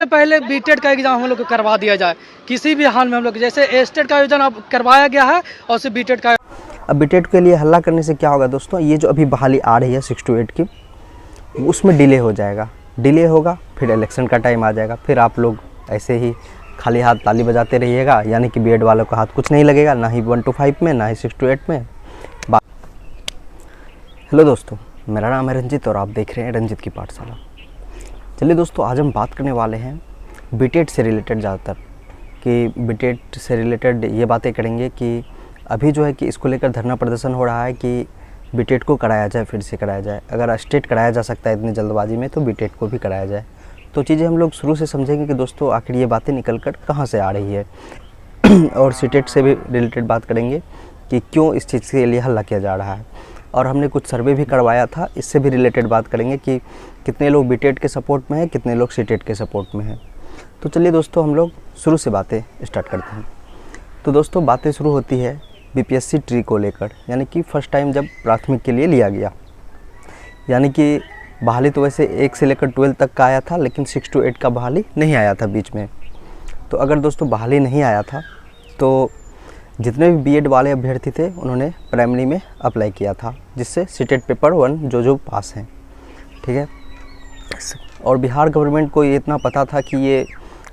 पहले बीटेड का एग्जाम हम लोग को करवा दिया जाए किसी भी हाल में। हम लोग जैसे एस्टेट का आयोजन अब करवाया गया है और सिर्फ बीटेड का। अब बीटेड के लिए हल्ला करने से क्या होगा दोस्तों, ये जो अभी बहाली आ रही है 6 to 8 की, उसमें डिले हो जाएगा। डिले होगा, फिर इलेक्शन का टाइम आ जाएगा, फिर आप लोग ऐसे ही खाली हाथ ताली बजाते रहिएगा, यानी कि बीएड वालों का हाथ कुछ नहीं लगेगा, ना ही 1 to 5 में, ना ही 6 to 8 में। हेलो दोस्तों, मेरा नाम है रंजित और आप देख रहे हैं रंजित की पाठशाला। चलिए दोस्तों, आज हम बात करने वाले हैं बीटेड से रिलेटेड ज़्यादातर, कि बीटेड से रिलेटेड ये बातें करेंगे कि अभी जो है कि इसको लेकर धरना प्रदर्शन हो रहा है कि बीटेड को कराया जाए, फिर से कराया जाए। अगर स्टेट कराया जा सकता है इतनी जल्दबाजी में, तो बीटेड को भी कराया जाए। तो चीज़ें हम लोग शुरू से समझेंगे कि दोस्तों आखिर ये बातें निकल कर कहाँ से आ रही है और सीटेट से भी रिलेटेड बात करेंगे कि क्यों इस चीज़ के लिए हल्ला किया जा रहा है। और हमने कुछ सर्वे भी करवाया था, इससे भी रिलेटेड बात करेंगे कि कितने लोग बीटेड के सपोर्ट में हैं, कितने लोग सीटेट के सपोर्ट में हैं। तो चलिए दोस्तों, हम लोग शुरू से बातें स्टार्ट करते हैं। तो दोस्तों, बातें शुरू होती है बीपीएससी ट्री को लेकर, यानी कि फ़र्स्ट टाइम जब प्राथमिक के लिए लिया गया, यानी कि बहाली तो वैसे 1 से लेकर 12 तक का आया था, लेकिन 6 to 8 का बहाली नहीं आया था बीच में। तो अगर दोस्तों बहाली नहीं आया था तो जितने भी बीएड वाले अभ्यर्थी थे उन्होंने प्राइमरी में अप्लाई किया था, जिससे सीटेट पेपर 1 जो पास हैं, ठीक है। और बिहार गवर्नमेंट को ये इतना पता था कि ये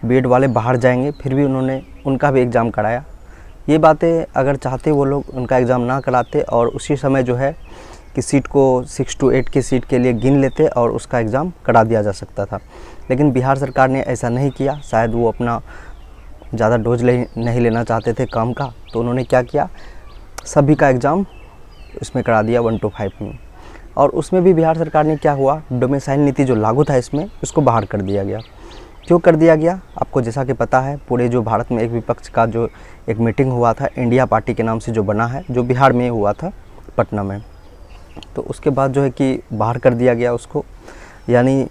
बीएड वाले बाहर जाएंगे, फिर भी उन्होंने उनका भी एग्ज़ाम कराया। ये बातें अगर चाहते वो लोग उनका एग्ज़ाम ना कराते और उसी समय जो है कि सीट को 6 to 8 की सीट के लिए गिन लेते और उसका एग्ज़ाम करा दिया जा सकता था। लेकिन बिहार सरकार ने ऐसा नहीं किया, शायद वो अपना ज़्यादा डोज नहीं लेना चाहते थे काम का। तो उन्होंने क्या किया, सभी का एग्ज़ाम इसमें करा दिया 1 to 5 में। और उसमें भी बिहार सरकार ने क्या हुआ, डोमिसाइल नीति जो लागू था इसमें, उसको बाहर कर दिया गया। क्यों कर दिया गया, आपको जैसा कि पता है, पूरे जो भारत में एक विपक्ष का जो एक मीटिंग हुआ था, इंडिया पार्टी के नाम से जो बना है, जो बिहार में हुआ था पटना में, तो उसके बाद जो है कि बाहर कर दिया गया उसको, यानी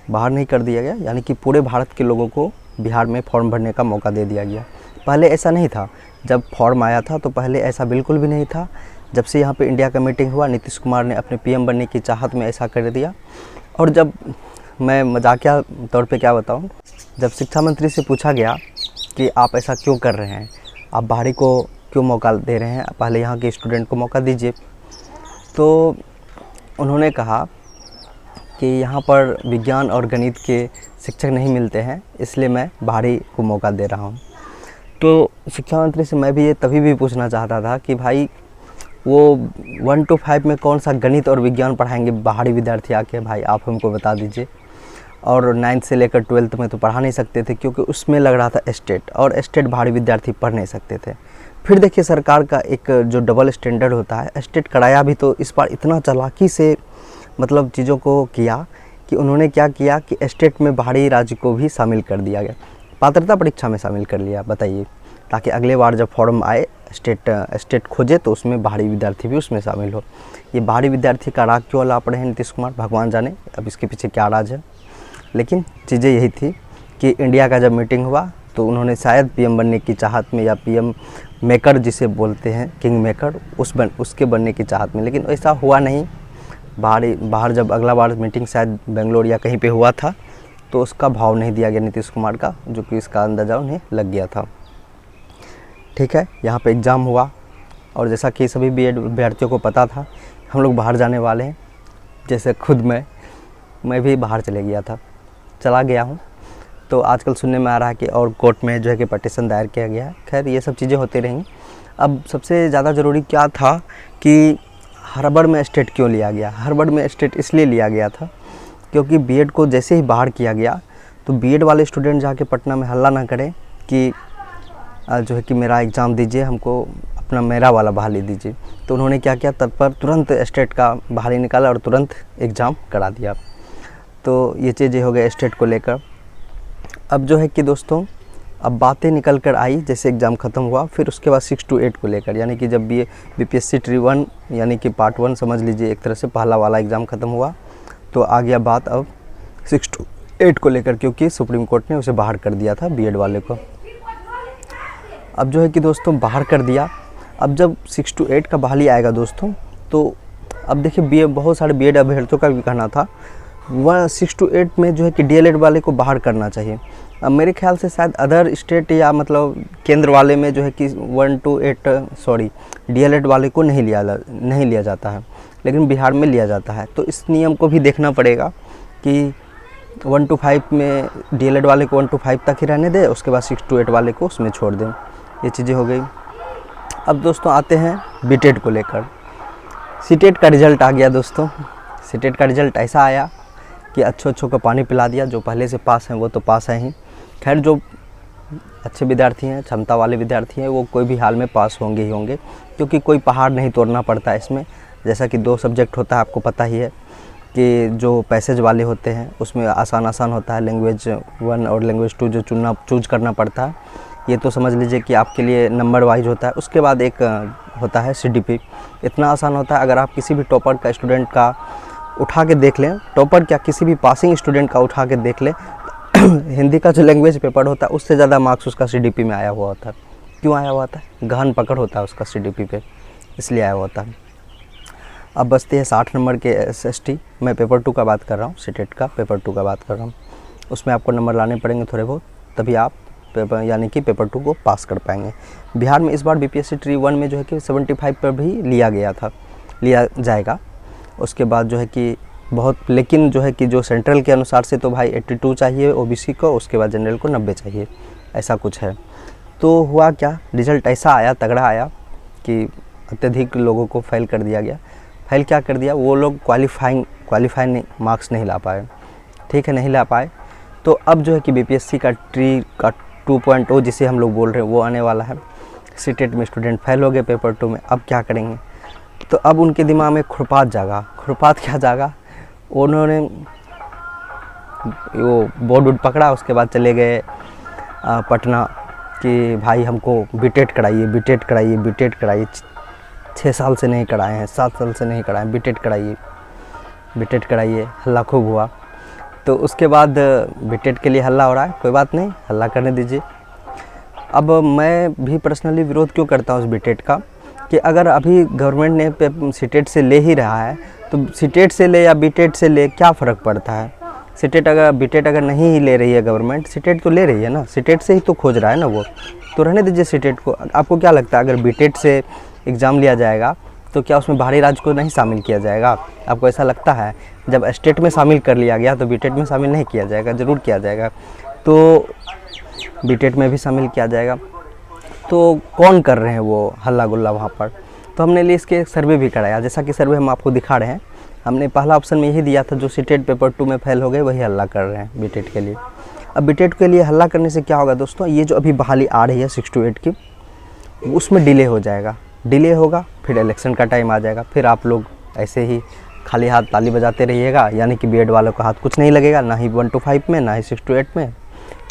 बाहर नहीं कर दिया गया, यानी कि पूरे भारत के लोगों को बिहार में फॉर्म भरने का मौका दे दिया गया। पहले ऐसा नहीं था, जब फॉर्म आया था तो पहले ऐसा बिल्कुल भी नहीं था। जब से यहाँ पे इंडिया का मीटिंग हुआ, नीतीश कुमार ने अपने पीएम बनने की चाहत में ऐसा कर दिया। और जब मैं मजाकिया तौर पे क्या बताऊँ, जब शिक्षा मंत्री से पूछा गया कि आप ऐसा क्यों कर रहे हैं, आप बाहरी को क्यों मौका दे रहे हैं, पहले यहाँ के स्टूडेंट को मौका दीजिए, तो उन्होंने कहा कि यहाँ पर विज्ञान और गणित के शिक्षक नहीं मिलते हैं, इसलिए मैं बाहरी को मौका दे रहा हूँ। तो शिक्षा मंत्री से मैं भी ये तभी भी पूछना चाहता था कि भाई वो 1 to 5 में कौन सा गणित और विज्ञान पढ़ाएंगे बाहरी विद्यार्थी आके, भाई आप हमको बता दीजिए। और 9th से लेकर 12th में तो पढ़ा नहीं सकते थे, क्योंकि उसमें लग रहा था स्टेट, और स्टेट बाहरी विद्यार्थी पढ़ नहीं सकते थे। फिर देखिए सरकार का एक जो डबल स्टैंडर्ड होता है, स्टेट कराया भी तो इस बार इतना चालाकी से मतलब चीज़ों को किया कि उन्होंने क्या किया कि स्टेट में बाहरी राज्य को भी शामिल कर दिया गया, पात्रता परीक्षा में शामिल कर लिया। बताइए, ताकि अगले बार जब फॉर्म आए स्टेट खोजे तो उसमें बाहरी विद्यार्थी भी उसमें शामिल हो। ये बाहरी विद्यार्थी का राग क्यों ला पड़े हैं नीतीश कुमार, भगवान जाने, अब इसके पीछे क्या राज है। लेकिन चीज़ें यही थी कि इंडिया का जब मीटिंग हुआ तो उन्होंने शायद पीएम बनने की चाहत में, या पीएम मेकर जिसे बोलते हैं, किंग मेकर, उसके बनने की चाहत में, लेकिन ऐसा हुआ नहीं। बाहर जब अगला बार मीटिंग शायद बेंगलोर या कहीं पे हुआ था, तो उसका भाव नहीं दिया गया नीतीश कुमार का, जो कि इसका अंदाज़ा उन्हें लग गया था। ठीक है, यहाँ पे एग्ज़ाम हुआ और जैसा कि सभी बीएड अभ्यर्थियों को पता था हम लोग बाहर जाने वाले हैं, जैसे खुद मैं भी बाहर चला गया हूँ। तो आजकल सुनने में आ रहा है कि और कोर्ट में जो है कि पटिशन दायर किया गया है। खैर, ये सब चीज़ें होती रहेंगी। अब सबसे ज़्यादा ज़रूरी क्या था कि हड़बड़ में स्टेट क्यों लिया गया। हड़बड़ में स्टेट इसलिए लिया गया था क्योंकि बीएड को जैसे ही बाहर किया गया तो बीएड वाले स्टूडेंट जाके पटना में हल्ला ना करें कि जो है कि मेरा एग्ज़ाम दीजिए, हमको अपना मेरा वाला बहाली दीजिए। तो उन्होंने क्या किया, तत्पर तुरंत स्टेट का बहाली निकाला और तुरंत एग्ज़ाम करा दिया। तो ये चीज़ें हो गए स्टेट को लेकर। अब जो है कि दोस्तों, अब बातें निकल कर आई जैसे एग्ज़ाम ख़त्म हुआ, फिर उसके बाद 6 to 8 को लेकर, यानी कि जब ये बीपीएससी ट्री 1 यानी कि पार्ट 1 समझ लीजिए, एक तरह से पहला वाला एग्ज़ाम ख़त्म हुआ, तो आ गया बात अब 6 to 8 को लेकर, क्योंकि सुप्रीम कोर्ट ने उसे बाहर कर दिया था बीएड वाले को। अब जो है कि दोस्तों बाहर कर दिया। अब जब 6 to 8 का बहाली आएगा दोस्तों, तो अब देखिए बहुत सारे बीएड अभ्यर्थियों का भी कहना था 6 to 8 में जो है कि DLED वाले को बाहर करना चाहिए। अब मेरे ख्याल से शायद अदर स्टेट या मतलब केंद्र वाले में जो है कि 1 to 8 DLED वाले को नहीं लिया जाता है, लेकिन बिहार में लिया जाता है। तो इस नियम को भी देखना पड़ेगा कि 1 to 5 में DLED वाले को 1 to 5 तक ही रहने दे, उसके बाद 6 to 8 वाले को उसमें छोड़ दें। ये चीज़ें हो गई। अब दोस्तों आते हैं बीटेड को लेकर। सीटेट का रिज़ल्ट आ गया दोस्तों। सीटेट का रिज़ल्ट ऐसा आया कि अच्छों को पानी पिला दिया। जो पहले से पास हैं वो तो पास हैं ही। खैर जो अच्छे विद्यार्थी हैं, क्षमता वाले विद्यार्थी हैं, वो कोई भी हाल में पास होंगे ही होंगे, क्योंकि कोई पहाड़ नहीं तोड़ना पड़ता है इसमें। जैसा कि 2 सब्जेक्ट होता है, आपको पता ही है कि जो पैसेज वाले होते हैं उसमें आसान होता है। लैंग्वेज 1 और लैंग्वेज 2 जो चूज करना पड़ता है, ये तो समझ लीजिए कि आपके लिए नंबर वाइज होता है। उसके बाद एक होता है CDP। इतना आसान होता है। अगर आप किसी भी टॉपर का स्टूडेंट का उठा के देख लें, टॉपर क्या किसी भी पासिंग स्टूडेंट का उठा के देख लें, हिंदी का जो लैंग्वेज पेपर होता है उससे ज़्यादा मार्क्स उसका CDP में आया हुआ होता है। क्यों आया हुआ होता है? गहन पकड़ होता है उसका CDP पे, इसलिए आया हुआ होता है। अब बचते हैं 60 नंबर के SST। मैं पेपर 2 का बात कर रहा हूँ, सीटेट का पेपर 2 का बात कर रहा हूँ। उसमें आपको नंबर लाने पड़ेंगे थोड़े बहुत, तभी आप पेपर यानी कि पेपर 2 को पास कर पाएंगे। बिहार में इस बार BPSC ट्री 1 में जो है कि 75 पर भी लिया जाएगा। उसके बाद जो है कि लेकिन जो है कि जो सेंट्रल के अनुसार से तो भाई 82 चाहिए OBC को, उसके बाद जनरल को 90 चाहिए, ऐसा कुछ है। तो हुआ क्या, रिज़ल्ट ऐसा आया, तगड़ा आया कि अत्यधिक लोगों को फेल कर दिया गया। फेल क्या कर दिया, वो लोग क्वालिफाइंग मार्क्स नहीं ला पाए। ठीक है, नहीं ला पाए। तो अब जो है कि BPSC का ट्री का 2.0 जिसे हम लोग बोल रहे हैं वो आने वाला है। सीटेट में स्टूडेंट फेल हो गए पेपर 2 में, अब क्या करेंगे? तो अब उनके दिमाग में खुरपात जागा। खुरपात क्या जागा, उन्होंने वो बोर्ड पकड़ा, उसके बाद चले गए पटना कि भाई हमको बीटेड कराइए। 6 साल से नहीं कराए हैं, 7 साल से नहीं कराए, बीटेड कराइए। हल्ला खूब हुआ। तो उसके बाद बीटेड के लिए हल्ला हो रहा है, कोई बात नहीं, हल्ला करने दीजिए। अब मैं भी पर्सनली विरोध क्यों करता हूँ उस बीटेड का, कि अगर अभी गवर्नमेंट ने सीटेट से ले ही रहा है, तो सीटेट से ले या बीटेड से ले क्या फ़र्क पड़ता है? बीटेड अगर नहीं ही ले रही है गवर्नमेंट, सीटेट तो ले रही है ना, सीटेट से ही तो खोज रहा है ना वो, तो रहने दीजिए सीटेट को। आपको क्या लगता है, अगर बीटेड से एग्ज़ाम लिया जाएगा तो क्या उसमें बाहरी राज्य को नहीं शामिल किया जाएगा? आपको ऐसा लगता है? जब स्टेट में शामिल कर लिया गया तो बीटेड में शामिल नहीं किया जाएगा? ज़रूर किया जाएगा। तो बीटेड में भी शामिल किया जाएगा। तो कौन कर रहे हैं वो हल्ला गुल्ला वहाँ पर? तो हमने लिए इसके सर्वे भी कराया, जैसा कि सर्वे हम आपको दिखा रहे हैं। हमने पहला ऑप्शन में यही दिया था, जो सीटेट पेपर 2 में फेल हो गए वही हल्ला कर रहे हैं बीटेड के लिए। अब बीटेड के लिए हल्ला करने से क्या होगा दोस्तों, ये जो अभी बहाली आ रही है 6 to 8 की, उसमें डिले हो जाएगा। डिले होगा, फिर इलेक्शन का टाइम आ जाएगा, फिर आप लोग ऐसे ही खाली हाथ ताली बजाते रहिएगा, यानी कि बीएड वालों का हाथ कुछ नहीं लगेगा, ना ही 1 to 5 में, ना ही 6 to 8 में।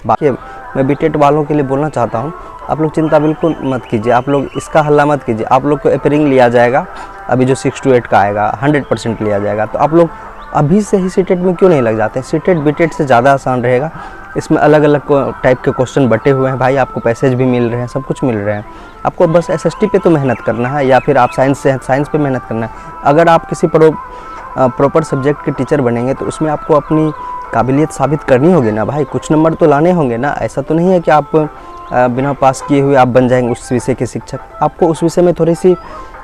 बाकी मैं बीटेड वालों के लिए बोलना चाहता हूँ, आप लोग चिंता बिल्कुल मत कीजिए, आप लोग इसका हल्ला मत कीजिए। आप लोग को अपेयरिंग लिया जाएगा, अभी जो 6 to 8 का आएगा 100% लिया जाएगा। तो आप लोग अभी से ही सीटेट में क्यों नहीं लग जाते? सीटेट बीटेड से ज़्यादा आसान रहेगा। इसमें अलग अलग टाइप के क्वेश्चन बटे हुए हैं भाई, आपको पैसेज भी मिल रहे हैं, सब कुछ मिल रहे हैं। आपको बस SST पे तो मेहनत करना है, या फिर आप साइंस से हैं, साइंस पे मेहनत करना है। अगर आप किसी प्रॉपर सब्जेक्ट के टीचर बनेंगे तो उसमें आपको अपनी काबिलियत साबित करनी होगी ना भाई, कुछ नंबर तो लाने होंगे ना। ऐसा तो नहीं है कि आप बिना पास किए हुए आप बन जाएंगे उस विषय के शिक्षक। आपको उस विषय में थोड़ी सी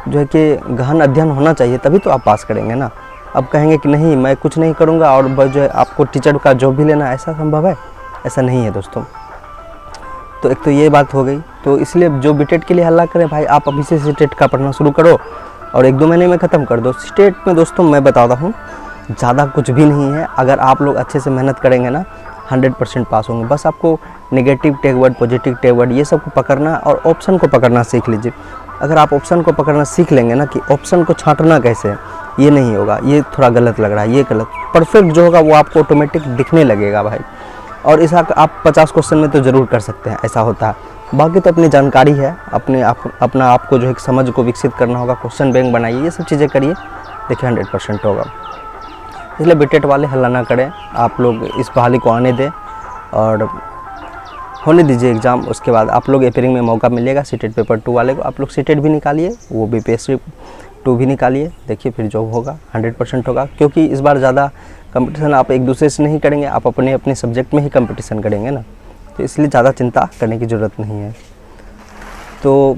जो है कि गहन अध्ययन होना चाहिए, तभी तो आप पास करेंगे ना। अब कहेंगे कि नहीं मैं कुछ नहीं करूँगा और बस जो है आपको टीचर का जॉब भी लेना, ऐसा संभव है? ऐसा नहीं है दोस्तों। तो एक तो ये बात हो गई। तो इसलिए जो बीटेड के लिए हल्ला करें भाई, आप अभी से सीटेट का पढ़ना शुरू करो और 1-2 महीने में ख़त्म कर दो। सीटेट में दोस्तों मैं बताता हूँ, ज़्यादा कुछ भी नहीं है। अगर आप लोग अच्छे से मेहनत करेंगे ना, 100% पास होंगे। बस आपको negative take word, positive take word, ये सब को पकड़ना और ऑप्शन को पकड़ना सीख लीजिए। अगर आप ऑप्शन को पकड़ना सीख लेंगे ना, कि ऑप्शन को छांटना कैसे है, ये नहीं होगा, ये थोड़ा गलत लग रहा है, ये गलत, परफेक्ट जो होगा वो आपको ऑटोमेटिक दिखने लगेगा भाई। और इस आप 50 क्वेश्चन में तो ज़रूर कर सकते हैं, ऐसा होता है। बाकी तो अपनी जानकारी है, अपना आपको जो है समझ को विकसित करना होगा, क्वेश्चन बैंक बनाइए, ये सब चीज़ें करिए, देखिए 100% होगा। इसलिए बीटेड वाले हल्ला ना करें, आप लोग इस बहाली को आने दें और होने दीजिए एग्ज़ाम। उसके बाद आप लोग अपेयरिंग में मौका मिलेगा। सीटेट पेपर 2 वाले को आप लोग सीटेट भी निकालिए, वो BPSC 2 भी निकालिए, देखिए फिर जॉब होगा, 100% होगा। क्योंकि इस बार ज़्यादा कंपटीशन आप एक दूसरे से नहीं करेंगे, आप अपने अपने सब्जेक्ट में ही कंपटीशन करेंगे ना, तो इसलिए ज़्यादा चिंता करने की ज़रूरत नहीं है। तो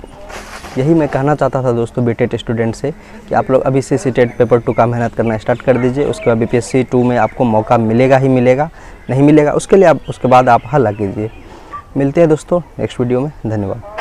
यही मैं कहना चाहता था दोस्तों बीटेट स्टूडेंट से कि आप लोग अभी से सीटेट पेपर 2 का मेहनत करना स्टार्ट कर दीजिए। उसके बाद बीपीएससी 2 में आपको मौका मिलेगा ही मिलेगा, नहीं मिलेगा उसके लिए आप उसके बाद आप हल कीजिए। मिलते हैं दोस्तों नेक्स्ट वीडियो में, धन्यवाद।